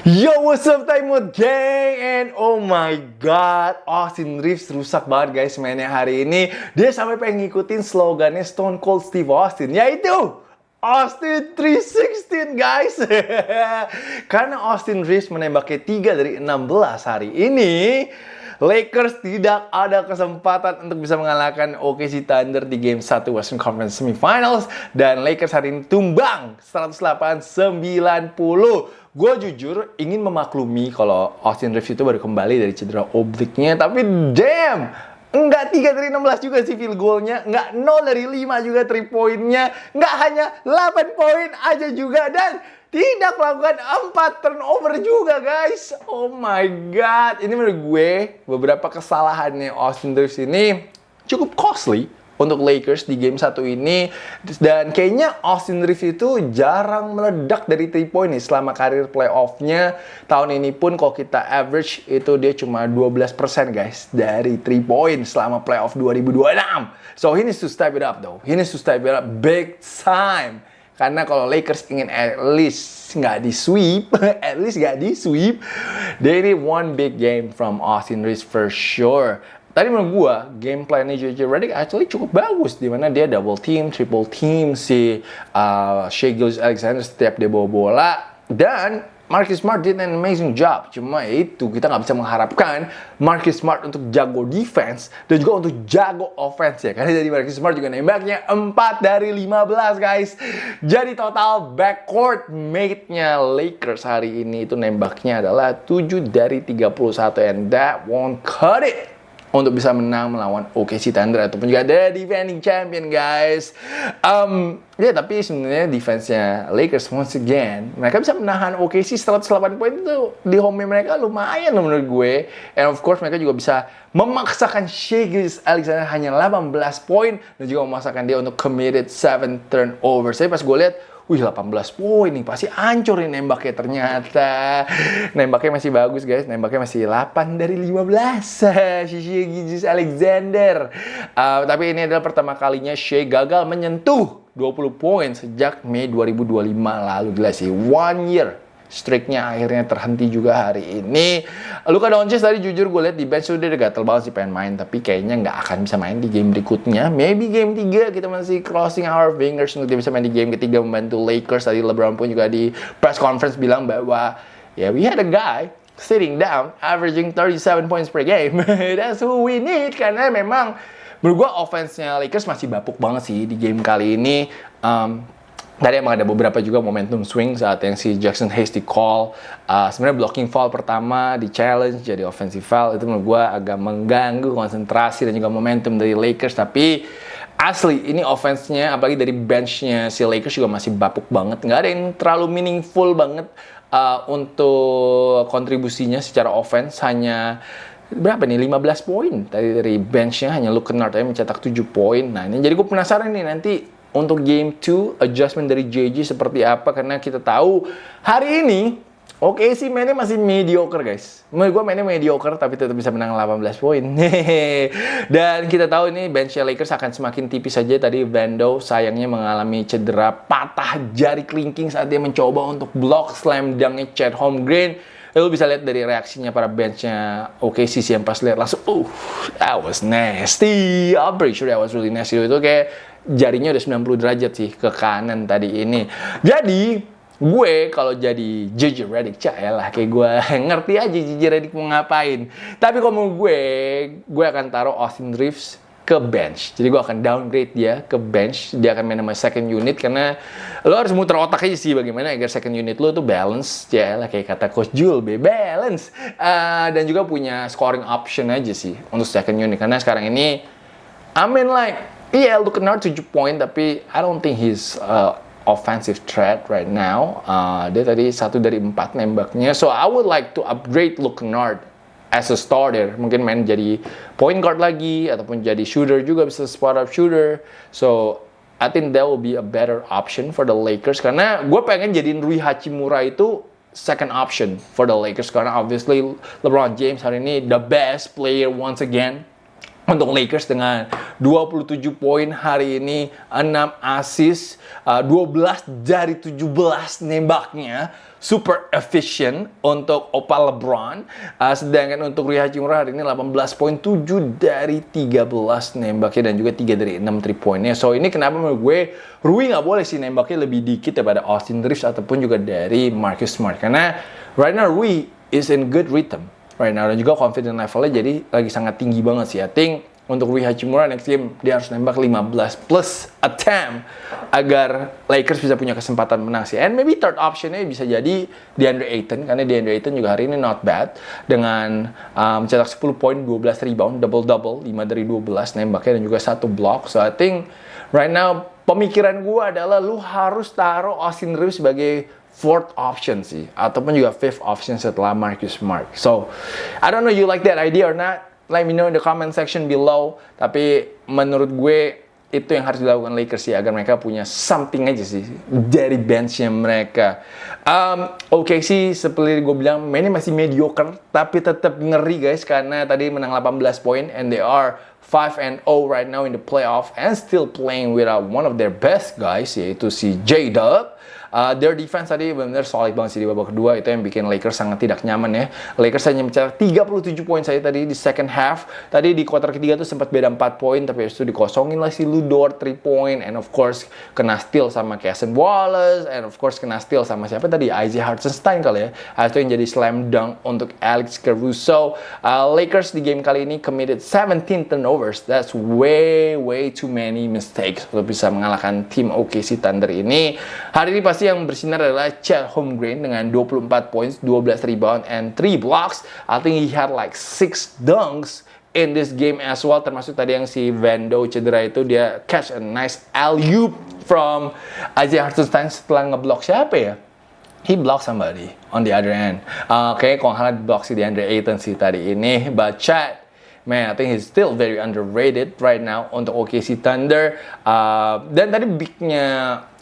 Yo, what's up Timot Gang? And oh my god, Austin Reeves rusak banget guys mainnya hari ini. Dia sampai pengen ngikutin slogannya Stone Cold Steve Austin, yaitu Austin 316 guys. Karena Austin Reeves menembaknya 3 dari 16 hari ini, Lakers tidak ada kesempatan untuk bisa mengalahkan OKC Thunder di Game 1 Western Conference Semifinals. Dan Lakers hari ini tumbang 108-90. Gue jujur ingin memaklumi kalau Austin Reeves itu baru kembali dari cedera obliknya. Tapi damn, enggak 3 dari 16 juga sih field goalnya, enggak 0 dari 5 juga 3 poinnya, enggak hanya 8 poin aja juga, dan tidak melakukan 4 turnover juga guys. Oh my god, ini menurut gue beberapa kesalahannya Austin Reeves ini cukup costly untuk Lakers di game 1 ini. Dan kayaknya Austin Reeves itu jarang meledak dari 3 point nih selama karir playoff-nya. Tahun ini pun kalau kita average itu dia cuma 12% guys dari 3 point selama playoff 2026. So he needs to step it up though. He needs to step it up big time. Karena kalau Lakers ingin at least nggak di-sweep, they need one big game from Austin Reeves for sure. Tadi menurut gua, game plan-nya JJ Redick actually cukup bagus. Dimana dia double team, triple team si Shai Gilgeous-Alexander setiap dia bawa bola. Dan Marcus Smart did an amazing job. Cuma itu, kita nggak bisa mengharapkan Marcus Smart untuk jago defense dan juga untuk jago offense ya. Karena jadi Marcus Smart juga nembaknya 4 dari 15 guys. Jadi total backcourt mate-nya Lakers hari ini itu nembaknya adalah 7 dari 31. And that won't cut it untuk bisa menang melawan OKC Thunder ataupun juga the defending champion guys. Ya tapi sebenarnya defense-nya Lakers once again, mereka bisa menahan OKC 108 poin itu di home mereka lumayan loh menurut gue. And of course mereka juga bisa memaksakan Shai Gilgeous-Alexander hanya 18 poin dan juga memaksakan dia untuk committed 7 turnovers. Jadi pas gue lihat, wih 18 poin nih, pasti hancur nih nembaknya ternyata. Nembaknya masih bagus guys, nembaknya masih 8 dari 15. Shai Gilgeous-Alexander. Tapi ini adalah pertama kalinya Shai gagal menyentuh 20 poin sejak Mei 2025 lalu. Gila sih, 1 year streaknya akhirnya terhenti juga hari ini. Luka Doncic tadi jujur gue lihat di bench udah gatel banget sih pengen main, tapi kayaknya nggak akan bisa main di game berikutnya. Maybe game 3 kita masih crossing our fingers untuk dia bisa main di game ketiga membantu Lakers. Tadi LeBron pun juga di press conference bilang bahwa we had a guy sitting down averaging 37 points per game. That's who we need, karena memang menurut gue offense-nya Lakers masih bapuk banget sih di game kali ini. Tadi emang ada beberapa juga momentum swing saat yang si Jackson Hayes di call. Sebenarnya blocking foul pertama di challenge jadi offensive foul. Itu menurut gue agak mengganggu konsentrasi dan juga momentum dari Lakers. Tapi asli ini offense-nya apalagi dari bench-nya si Lakers juga masih bapuk banget. Nggak ada yang terlalu meaningful banget untuk kontribusinya secara offense. Hanya berapa nih? 15 poin. Tadi dari bench-nya hanya Luke Kennard yang mencetak 7 poin. Nah ini jadi gue penasaran nih nanti untuk game 2, adjustment dari JJ seperti apa. Karena kita tahu hari ini OKC mainnya masih mediocre guys. Menurut gue mainnya mediocre tapi tetap bisa menang 18 poin. Dan kita tahu ini bench Lakers akan semakin tipis saja. Tadi Vando sayangnya mengalami cedera patah jari kelingking saat dia mencoba untuk block slam dunk-nya Chet Holmgren. Lu bisa lihat dari reaksinya para bench-nya OKC sih yang pas lihat langsung, that was nasty. I'm pretty sure that was really nasty. Itu kayak jarinya udah 90 derajat sih ke kanan tadi ini. Jadi gue kalau jadi JJ Redick, lah kayak gue ngerti aja JJ Redick mau ngapain. Tapi kalau mau gue akan taruh Austin Reeves ke bench. Jadi gue akan downgrade dia ke bench. Dia akan main sama second unit karena lo harus muter otak aja sih bagaimana agar second unit lo tuh balance. Lah kayak kata Coach Jul, balance. Dan juga punya scoring option aja sih untuk second unit. Karena sekarang ini Luke Kennard 7 poin, tapi I don't think he's offensive threat right now. Dia tadi 1 dari 4 nembaknya. So I would like to upgrade Luke Kennard as a starter. Mungkin main jadi point guard lagi ataupun jadi shooter juga, bisa spot up shooter. So I think that will be a better option for the Lakers. Karena gue pengen jadiin Rui Hachimura itu second option for the Lakers. Karena obviously LeBron James hari ini the best player once again untuk Lakers dengan 27 poin hari ini, 6 assist, 12 dari 17 nembaknya, super efficient untuk Opa LeBron. Sedangkan untuk Rui Hachimura hari ini 18 poin, 7 dari 13 nembaknya dan juga 3 dari 6 3 poinnya. So ini kenapa menurut gue Rui nggak boleh sih nembaknya lebih dikit daripada Austin Reeves ataupun juga dari Marcus Smart, karena right now Rui is in good rhythm right now, dan juga confident levelnya jadi lagi sangat tinggi banget sih. I think untuk Rui Hachimura next game dia harus nembak 15 plus attempt agar Lakers bisa punya kesempatan menang sih. And maybe third optionnya bisa jadi DeAndre Ayton, karena DeAndre Ayton juga hari ini not bad dengan mencetak 10 poin, 12 rebound, double-double, 5 dari 12 nembaknya dan juga 1 block. So I think right now pemikiran gue adalah lu harus taruh Austin Reeves sebagai fourth option sih, ataupun juga fifth option setelah Marcus Smart. So, I don't know you like that idea or not. Let me know in the comment section below. Tapi menurut gue itu yang harus dilakukan Lakers sih, agar mereka punya something aja sih dari benchnya mereka. Oke sih, seperti gue bilang, mainnya masih mediocre, tapi tetap ngeri guys, karena tadi menang 18 poin and they are 5-0 right now in the playoff and still playing without one of their best guys, yaitu si J-Dub. Their defense tadi benar-benar solid banget sih di babak kedua. Itu yang bikin Lakers sangat tidak nyaman ya. Lakers hanya mencetak 37 poin saja tadi di second half. Tadi di quarter ketiga tuh sempat beda 4 poin, tapi itu dikosongin lah si Lu Dort 3 point, and of course kena steal sama Cason Wallace, and of course kena steal sama siapa tadi, Isaiah Hartenstein kali ya. Itu yang jadi slam dunk untuk Alex Caruso. Lakers di game kali ini committed 17 turnovers. That's way too many mistakes untuk bisa mengalahkan tim OKC Thunder ini. Hari ini pasti yang bersinar adalah Chet Holmgren dengan 24 points, 12 rebound, and 3 blocks. I think he had like 6 dunks in this game as well, termasuk tadi yang si Vando cedera itu, dia catch a nice alley-oop from Isaiah Hartenstein setelah ngeblock siapa ya? He blocked somebody on the other end. Kayaknya kalau nggak block si DeAndre Ayton sih tadi ini. But Chet, man, I think he's still very underrated right now untuk OKC Thunder. Dan tadi big-nya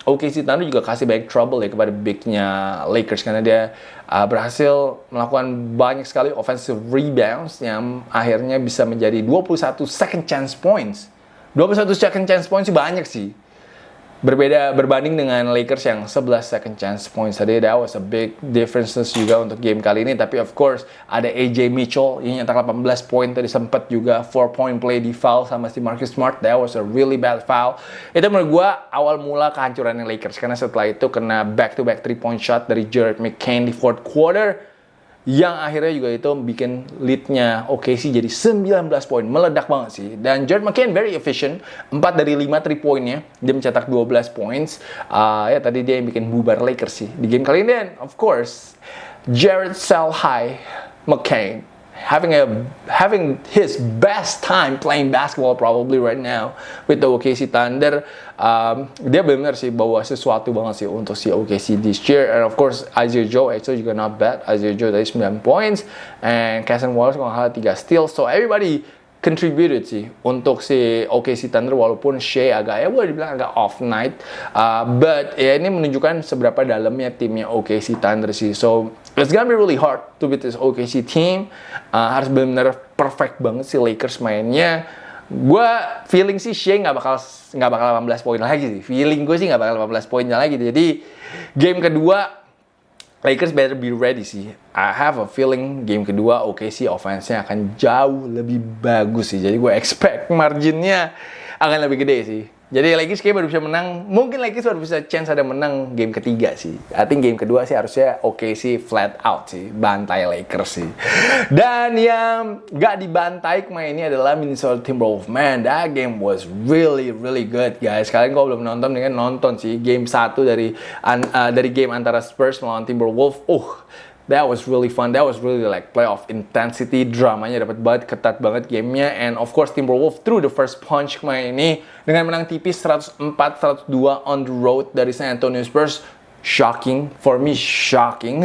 OKC Thunder juga kasih banyak trouble ya kepada big-nya Lakers, karena dia berhasil melakukan banyak sekali offensive rebounds yang akhirnya bisa menjadi 21 second chance points. 21 second chance points sih banyak sih. Berbanding dengan Lakers yang 11 second chance points tadi. That was a big differences juga untuk game kali ini. Tapi of course ada AJ Mitchell yang nyetak 18 poin, tadi sempat juga 4-point play di foul sama si Marcus Smart. That was a really bad foul. Itu menurut gue awal mula kehancurannya Lakers, karena setelah itu kena back-to-back 3-point shot dari Jared McCain di fourth quarter, yang akhirnya juga itu bikin lead-nya OKC jadi 19 poin. Meledak banget sih. Dan Jared McCain very efficient, 4 dari 5 3 poinnya, dia mencetak 12 points. Ya tadi dia yang bikin bubar Lakers sih di game kali ini. Dan of course Jared High McCain having his best time playing basketball probably right now with the OKC Thunder. Dia benar sih bawa sesuatu banget sih untuk si OKC this year. And of course Isaiah Joe actually juga not bad. Isaiah Joe tadi 9 points and Cason Wallace kalau nggak salah 3 steals. So everybody contributed sih untuk si OKC Thunder, walaupun Shea agak boleh dibilang agak off night, but ya ini menunjukkan seberapa dalamnya timnya OKC Thunder sih. So it's gonna be really hard to beat this OKC team. Harus benar-benar perfect banget si Lakers mainnya. Gue feeling sih Shea nggak bakal 18 poin lagi sih. Feeling gue sih nggak bakal 18 poinnya lagi. Jadi game kedua Lakers better be ready sih. I have a feeling game kedua OKC offense-nya akan jauh lebih bagus sih. Jadi gue expect marginnya akan lebih gede sih. Jadi Lakers kayak baru bisa menang. Mungkin Lakers baru bisa chance ada menang game ketiga sih. I think game kedua sih harusnya OKC flat out sih. Bantai Lakers sih. Dan yang gak dibantai kemarin ini adalah Minnesota Timberwolves. Man, that game was really good guys. Kalian kalau belum nonton, dengan nonton sih game 1 dari game antara Spurs melawan Timberwolves. That was really fun. That was really like playoff intensity. Dramanya dapat banget, ketat banget gamenya. And of course Timberwolves threw the first punch kemarin ini dengan menang tipis 104-102 on the road dari San Antonio Spurs. Shocking, for me shocking.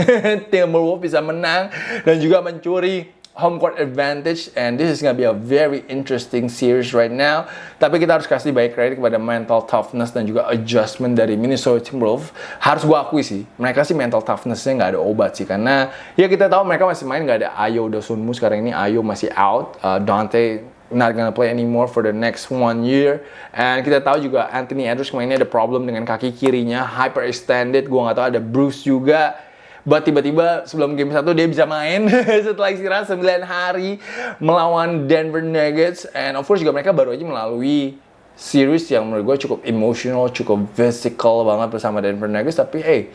Timberwolves bisa menang dan juga mencuri home court advantage, and this is gonna be a very interesting series right now. Tapi kita harus kasih baik kredit kepada mental toughness dan juga adjustment dari Minnesota Timberwolves. Harus gue akui sih, mereka sih mental toughness-nya nggak ada obat sih, karena ya kita tahu mereka masih main nggak ada Ayo Dosunmu sekarang ini. Ayo masih out, Dante not gonna play anymore for the next 1 year. And kita tahu juga Anthony Edwards kemarin ada problem dengan kaki kirinya, hyperextended. Gue nggak tahu ada bruise juga. But tiba-tiba sebelum game 1 dia bisa main setelah istirahat 9 hari melawan Denver Nuggets. And of course juga mereka baru aja melalui series yang menurut gue cukup emotional, cukup physical banget bersama Denver Nuggets. Tapi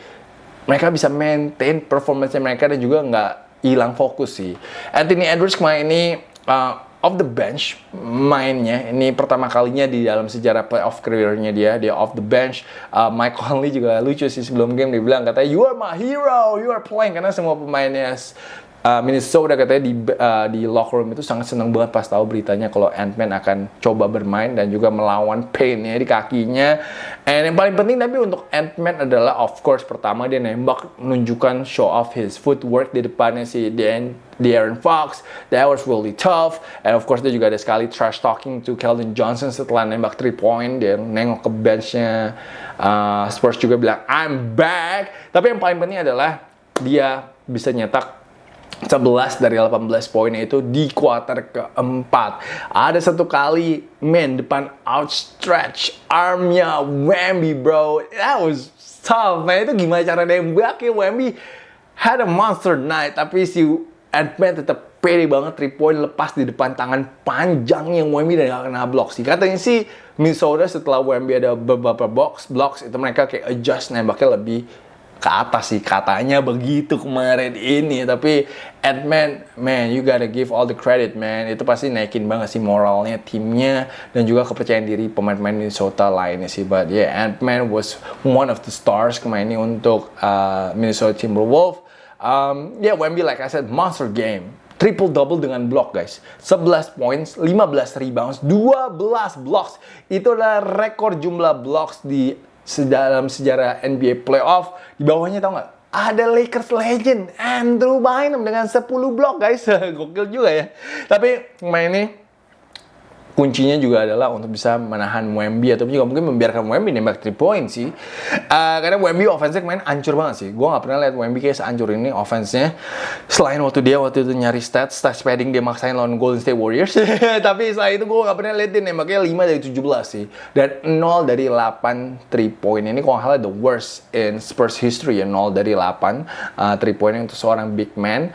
mereka bisa maintain performance mereka dan juga nggak hilang fokus sih. Anthony Edwards kemarin ini off the bench mainnya. Ini pertama kalinya di dalam sejarah playoff career-nya dia off the bench. Mike Conley juga lucu sih sebelum game dia bilang katanya you are my hero, you are playing, karena semua pemainnya Minnesota katanya di locker room itu sangat senang banget pas tahu beritanya kalau Ant-Man akan coba bermain dan juga melawan pain-nya di kakinya. And yang paling penting tapi untuk Ant-Man adalah of course pertama dia nembak, menunjukkan show off his footwork di depannya si De'Aaron Fox. That was really tough. And of course dia juga ada sekali trash talking to Keldon Johnson setelah nembak 3 point. Dia nengok ke benchnya Spurs juga bilang I'm back. Tapi yang paling penting adalah dia bisa nyetak 11 dari 18 poinnya itu di kuarter keempat. Ada satu kali depan outstretch armnya Wemby, bro. That was tough, man. Itu gimana cara nembaknya? Wemby had a monster night, tapi si Ant-Man tetap pede banget 3 point lepas di depan tangan panjangnya Wemby dan gak kena blok sih. Katanya sih Minnesota setelah Wemby ada beberapa blocks itu mereka kayak adjust nembaknya lebih ke atas sih, katanya begitu kemarin ini. Tapi Ant-Man, man, you gotta give all the credit, man. Itu pasti naikin banget sih moralnya timnya dan juga kepercayaan diri pemain-pemain Minnesota lainnya sih. But yeah, Ant-Man was one of the stars kemarin ini untuk Minnesota Timberwolves. Yeah, Wemby like I said, monster game. Triple-double dengan block, guys. 11 points, 15 rebounds, 12 blocks. Itu adalah rekor jumlah blocks di dalam sejarah NBA playoff. Di bawahnya tau nggak? Ada Lakers legend Andrew Bynum dengan 10 blok, guys. Gokil juga ya. Tapi main ini kuncinya juga adalah untuk bisa menahan Wemby atau juga mungkin membiarkan Wemby nembak 3 point sih. Karena Wemby offense-nya kemarin hancur banget sih. Gue gak pernah lihat Wemby kayak sehancur ini offense-nya. Selain waktu itu nyari stats padding dia maksain lawan Golden State Warriors. Tapi setelah itu gue gak pernah lihat dia nembaknya 5 dari 17 sih. Dan 0 dari 8 3 point. Ini kalau nggak salah the worst in Spurs history ya. 0 dari 8 3 point untuk seorang big man.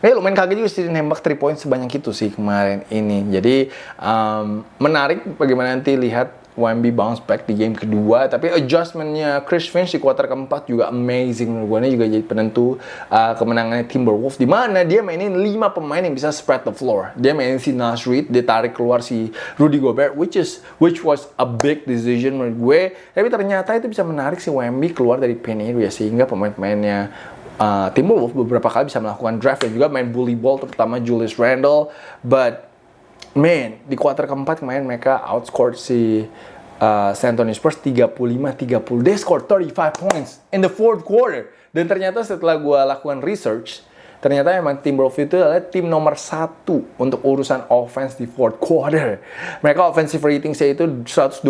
Lumayan kaget juga sih nembak 3 point sebanyak itu sih kemarin ini. Jadi menarik bagaimana nanti lihat Wemby bounce back di game kedua. Tapi adjustmentnya Chris Finch di kuarter keempat juga amazing menurut gue. Ini juga jadi penentu kemenangannya Timberwolves, di mana dia mainin 5 pemain yang bisa spread the floor. Dia mainin si Naz Reid, dia tarik keluar si Rudy Gobert, which was a big decision menurut gue. Tapi ternyata itu bisa menarik si Wemby keluar dari paint area sehingga pemain-pemainnya Timberwolves beberapa kali bisa melakukan draft dan juga main bully ball, terutama Julius Randle. But man, di kuarter keempat kemarin mereka outscored si San Antonio Spurs 35-30. They scored 35 points in the fourth quarter. Dan ternyata setelah gue lakukan research, ternyata emang Timberwolves itu adalah tim nomor 1 untuk urusan offense di fourth quarter. Mereka offensive rating-nya itu 122,4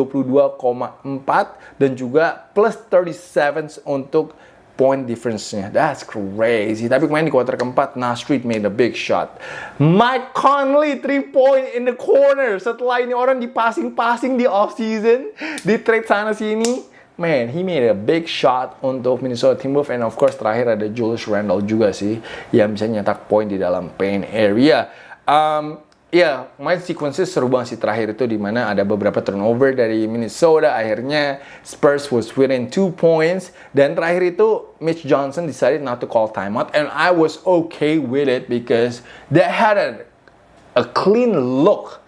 dan juga plus 37 untuk point difference-nya. That's crazy. Tapi kemarin di kuarter keempat, Naz Reid made a big shot. Mike Conley 3 point in the corner. Setelah ini orang dipasing-pasing di off-season, di trade sana sini. Man, he made a big shot untuk Minnesota Timberwolves. And of course terakhir ada Julius Randle juga sih yang bisa nyetak point di dalam paint area. Main sequences seru banget sih terakhir itu, dimana ada beberapa turnover dari Minnesota. Akhirnya Spurs was within 2 points. Dan terakhir itu Mitch Johnson decided not to call timeout. And I was okay with it because they had a clean look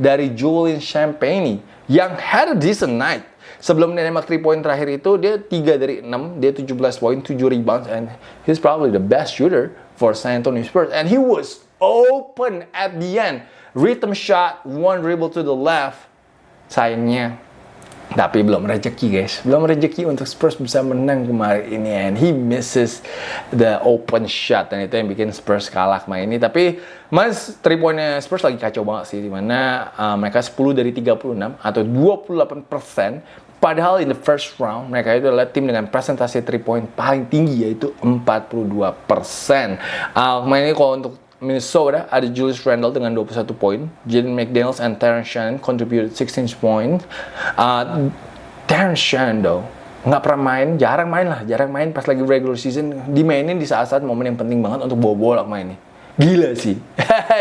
dari Julian Champagnie yang had a decent night. Sebelum dia nembak 3 point terakhir itu, dia 3 dari 6. Dia 17 poin, 7 rebounds. And he's probably the best shooter for San Antonio Spurs. And he was open at the end. Rhythm shot, 1 dribble to the left. Sayangnya, tapi belum rezeki, guys. Belum rezeki untuk Spurs bisa menang kemarin ini. And he misses the open shot. Dan itu yang bikin Spurs kalah kemarin ini. Tapi mas 3 pointnya Spurs lagi kacau banget sih. Dimana mereka 10 dari 36 atau 28%. Padahal in the first round, mereka itu adalah tim dengan presentasi 3 point paling tinggi, yaitu 42%. Kemarin ini kalau untuk Minnesota ada Julius Randle dengan 21 poin. Jaden McDaniels and Terrence Shannon contributed 16 points. Terrence Shannon though nggak pernah main, jarang main pas lagi regular season. Dimainin di saat-saat momen yang penting banget untuk bawa bola mainnya. Gila sih.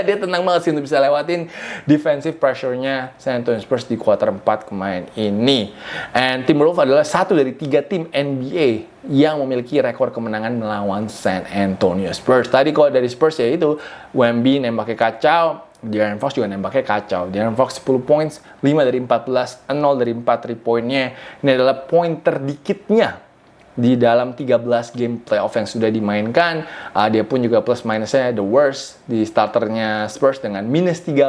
Dia tenang banget sih untuk bisa lewatin defensive pressure-nya San Antonio Spurs di kuarter 4 kemarin ini. And Timberwolves adalah satu dari 3 tim NBA yang memiliki rekor kemenangan melawan San Antonio Spurs. Tadi kalau dari Spurs ya itu Wemby nembaknya kacau, De'Aaron Fox juga nembaknya kacau. De'Aaron Fox 10 points, 5 dari 14, 0 dari 4 3 poinnya. Ini adalah poin terdikitnya di dalam 13 game playoff yang sudah dimainkan. Dia pun juga plus minusnya the worst di starternya Spurs dengan minus 13.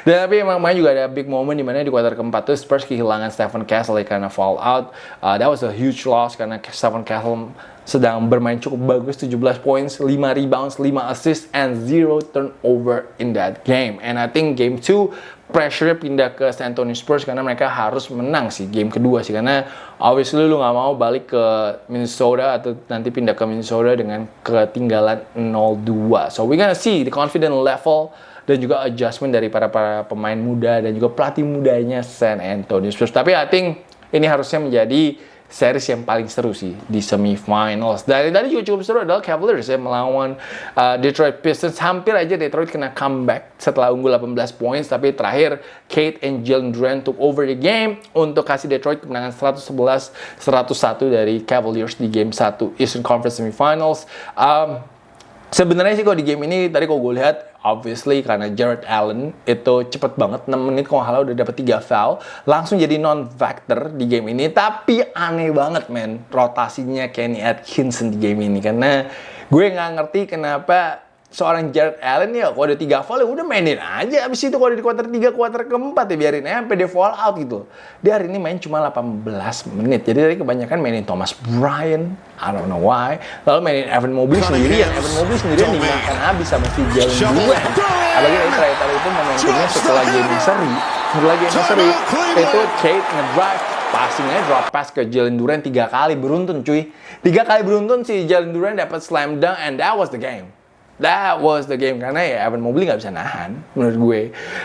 Dan tapi emang juga ada big moment di mana di kuarter keempat tuh Spurs kehilangan Stephen Castle karena fall out. That was a huge loss karena Stephen Castle sedang bermain cukup bagus, 17 points, 5 rebounds, 5 assists, and 0 turnover in that game. And I think game 2 pressure pindah ke San Antonio Spurs karena mereka harus menang sih game kedua sih, karena obviously lu nggak mau balik ke Minnesota atau nanti pindah ke Minnesota dengan ketinggalan 0-2. So we gonna see the confidence level dan juga adjustment dari para pemain muda dan juga pelatih mudanya San Antonio Spurs. Tapi I think ini harusnya menjadi series yang paling seru sih di semifinals. Dari tadi juga cukup seru adalah Cavaliers ya melawan Detroit Pistons. Hampir aja Detroit kena comeback setelah unggul 18 points, tapi terakhir Kate and Jalen Duren took over the game untuk kasih Detroit kemenangan 111-101 dari Cavaliers di game 1 Eastern Conference Semifinals. Sebenarnya sih kalau di game ini tadi kalau gue lihat obviously karena Jared Allen itu cepet banget, 6 menit kalau nggak salah udah dapet 3 foul, langsung jadi non-factor di game ini. Tapi aneh banget men rotasinya Kenny Atkinson di game ini, karena gue nggak ngerti kenapa seorang Jared Allen ya kalau ada 3 foul ya udah mainin aja. Abis itu kalau di kuarter 3, kuarter keempat ya biarin aja sampai dia fall out gitu. Dia hari ini main cuma 18 menit. Jadi tadi kebanyakan mainin Thomas Bryant, I don't know why. Lalu mainin Evan Mobley sendirian. Evan Mobley sendirian dimakan habis sama si Jalen Duren. Apalagi dari terakhir itu momentumnya setelah game seri. Itu Kate ngedrive, passingnya drop pass ke Jalen Duren 3 kali beruntun cuy. 3 kali beruntun si Jalen Duren dapat slam dunk and that was the game. That was the game, karena ya Evan Mobley nggak bisa nahan menurut gue.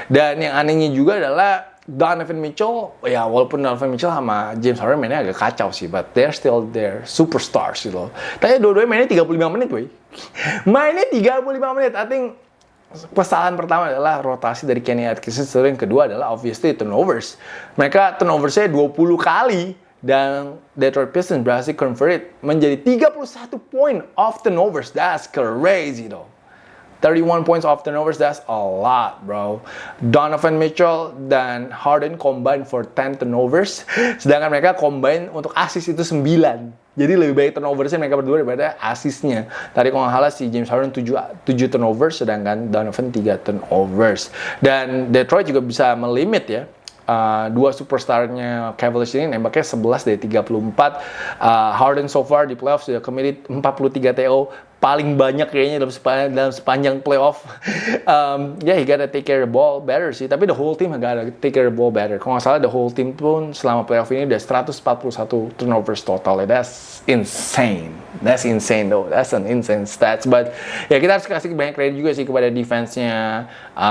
Dan yang anehnya juga adalah Donovan Mitchell, ya walaupun Donovan Mitchell sama James Harden mainnya agak kacau sih, but they're still their superstars gitu. Tapi dua-duanya mainnya 35 menit boy. Mainnya 35 menit. I think kesalahan pertama adalah rotasi dari Kenny Atkinson, yang kedua adalah obviously turnovers. Mereka turnoversnya 20 kali. Dan Detroit Pistons berhasil convert menjadi 31 point off turnovers. That's crazy though. 31 points off turnovers, that's a lot bro. Donovan Mitchell dan Harden combine for 10 turnovers. Sedangkan mereka combine untuk assist itu 9. Jadi lebih baik turnoversnya mereka berdua daripada assistnya. Tadi kalau nggak salah si James Harden 7 turnovers, sedangkan Donovan 3 turnovers. Dan Detroit juga bisa melimit ya. Dua superstarnya Cavaliers ini nembaknya 11 dari 34. Harden so far di playoff sudah committed 43 TO, paling banyak kayaknya dalam sepanjang playoff. He gotta take care of the ball better sih. Tapi the whole team gotta take care of the ball better. Kalau nggak salah the whole team pun selama playoff ini udah 141 turnovers total. That's insane. That's insane though. That's an insane stats. But ya kita harus kasih banyak credit juga sih kepada defense-nya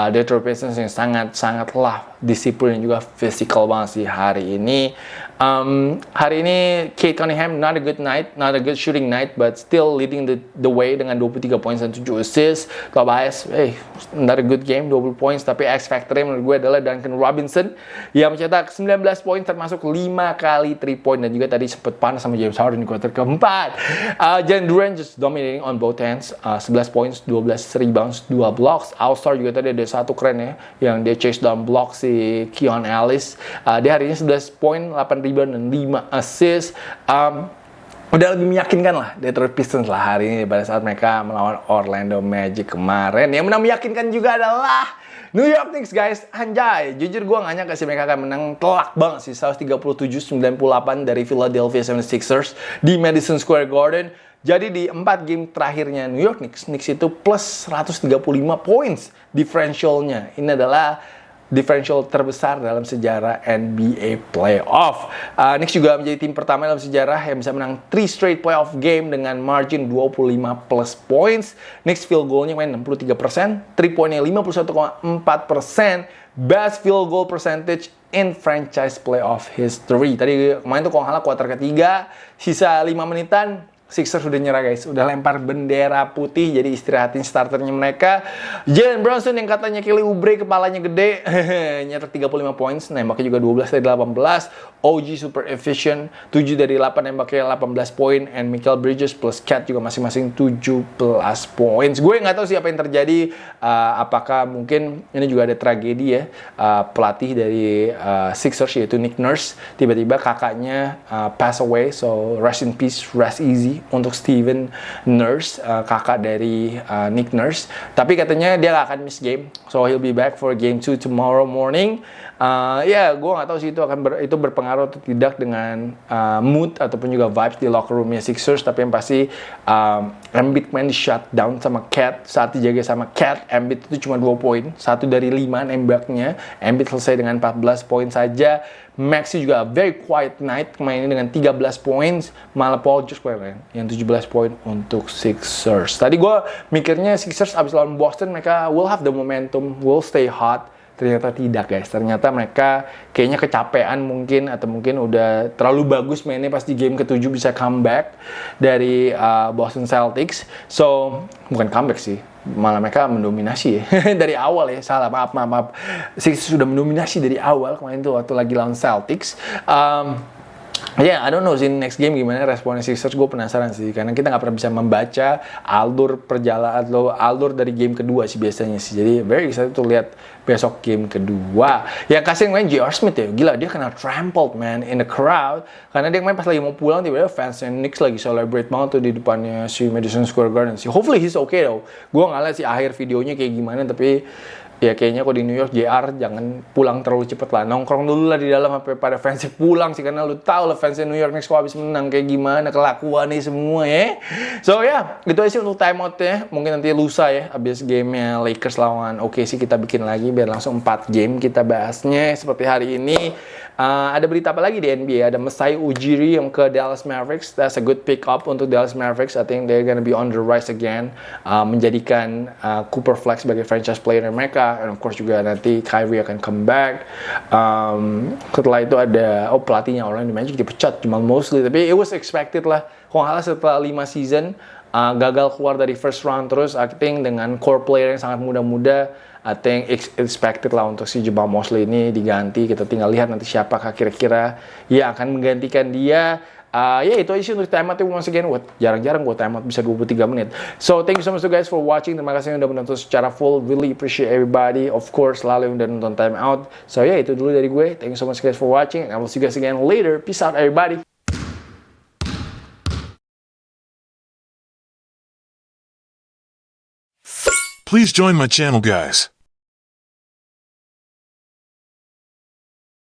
Detroit Pistons yang sangatlah disiplin dan juga physical banget sih hari ini. Hari ini Kate Cunningham not a good shooting night, but still leading the way dengan 23 points dan 7 assists. Tobias, not a good game, 20 points, tapi X factor-nya menurut gue adalah Duncan Robinson yang mencetak 19 poin termasuk 5 kali 3 point, dan juga tadi sempat panas sama James Harden di kuarter keempat. Jalen Duren just dominating on both ends, 11 points, 12 rebounds, 2 blocks. All-Star juga tadi ada satu keren ya, yang dia chase down block si Keon Ellis. Dia hari ini 11 poin, 8 rebound dan 5 assist. Udah lebih meyakinkan lah Detroit Pistons lah hari ini pada saat mereka melawan Orlando Magic kemarin. Yang menang meyakinkan juga adalah New York Knicks guys. Anjay, jujur gue gak nyangka sih mereka akan menang telak banget sih, 137-98 dari Philadelphia 76ers di Madison Square Garden. Jadi di 4 game terakhirnya New York Knicks itu plus 135 points differentialnya. Ini adalah differential terbesar dalam sejarah NBA playoff. Knicks juga menjadi tim pertama dalam sejarah yang bisa menang 3 straight playoff game dengan margin 25 plus points. Knicks field goalnya main 63%, 3 pointnya 51,4%, best field goal percentage in franchise playoff history. Tadi kemarin tuh kalau nggak salah kuarter ketiga, sisa 5 menitan, Sixers udah nyerah guys, udah lempar bendera putih, jadi istirahatin starternya mereka. Jalen Brunson yang katanya Kelly Oubre kepalanya gede, nyetak 35 points, nembaknya juga 12 dari 18. OG super efficient, 7 dari 8 nembaknya 18 poin, and Mikal Bridges plus Cat juga masing-masing 17 points. Gue nggak tahu sih apa yang terjadi, apakah mungkin ini juga ada tragedi ya, pelatih dari Sixers yaitu Nick Nurse, tiba-tiba kakaknya pass away, so rest in peace, rest easy untuk Steven Nurse, kakak dari Nick Nurse. Tapi katanya dia gak akan miss game, so he'll be back for game 2 tomorrow morning. Gue nggak tahu sih itu itu berpengaruh atau tidak dengan mood ataupun juga vibes di locker roomnya Sixers. Tapi yang pasti Embiid main di shutdown sama Cat. Saat dijaga sama Cat, Embiid itu cuma 2 poin, 1 dari 5 nembaknya. Embiid selesai dengan 14 poin saja. Maxey juga very quiet night, mainin dengan 13 points, malah Paul George yang 17 poin untuk Sixers. Tadi gue mikirnya Sixers abis lawan Boston mereka will have the momentum, will stay hot. Ternyata tidak guys, ternyata mereka kayaknya kecapean mungkin, atau mungkin udah terlalu bagus mainnya pas di game ke-7 bisa comeback dari Boston Celtics. So, bukan comeback sih, malah mereka mendominasi ya. Dari awal ya, salah, maaf. Sixers sudah mendominasi dari awal kemarin tuh waktu lagi lawan Celtics. I don't know sih next game gimana responnya Sixers, gue penasaran sih, karena kita nggak pernah bisa membaca alur perjalanan atau alur dari game kedua sih biasanya sih. Jadi very excited tuh lihat besok game kedua. Yang kasih main J.R. Smith ya, gila dia kena trampled man in the crowd, karena dia main pas lagi mau pulang tiba-tiba fansnya Knicks lagi celebrate banget tuh di depannya si Madison Square Garden sih. Hopefully he's okay though. Gue nggak lihat sih akhir videonya kayak gimana, tapi ya kayaknya kalau di New York JR jangan pulang terlalu cepet lah, nongkrong dulu lah di dalam sampai pada fansnya pulang sih, karena lu tau lah fansnya New York Knicks kalau habis menang kayak gimana kelakuannya semua ya. So itu aja untuk timeoutnya, mungkin nanti lusa ya habis gamenya Lakers lawan OKC kita bikin lagi biar langsung 4 game kita bahasnya seperti hari ini. Ada berita apa lagi di NBA? Ada Masai Ujiri yang ke Dallas Mavericks. That's a good pick up untuk Dallas Mavericks. I think they're gonna be on the rise again, menjadikan Cooper Flex sebagai franchise player mereka. And of course juga nanti Kyrie akan come back. Setelah itu ada pelatihnya Orlando Magic dipecat Jamal Mosley, tapi it was expected lah. Kalau nggak salah setelah 5 season gagal keluar dari first round terus, I think dengan core player yang sangat muda-muda, I think expected lah untuk si Jamal Mosley ini diganti. Kita tinggal lihat nanti siapakah kira-kira yang akan menggantikan dia. Itu aja sih untuk time out once again. Jarang-jarang gue time out bisa 23 menit. So thank you so much guys for watching. Terima kasih yang udah menonton secara full. Really appreciate everybody. Of course selalu yang udah nonton time out. So itu dulu dari gue. Thank you so much guys for watching. And I will see you guys again later. Peace out everybody. Please join my channel guys.